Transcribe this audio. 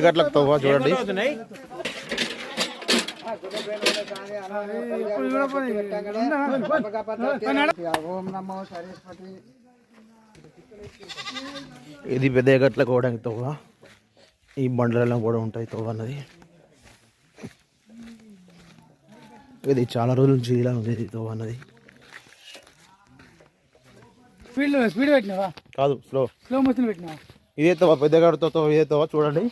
గట్లకు తవ్వ చూడండి. ఇది పెద్ద గట్లకు పోవడానికి తవ్వ. ఈ బండలలో కూడా ఉంటాయి తవ్వ అన్నది. ఇది చాలా రోజుల నుంచి ఇలా ఉంది తవ్వ అన్నది. స్పీడ్ పెట్టినావా? కాదు, స్లో మోషన్ పెట్టినావా? ఇదే తవ్వ, పెద్ద గడతో ఇదే తవ్వ చూడండి.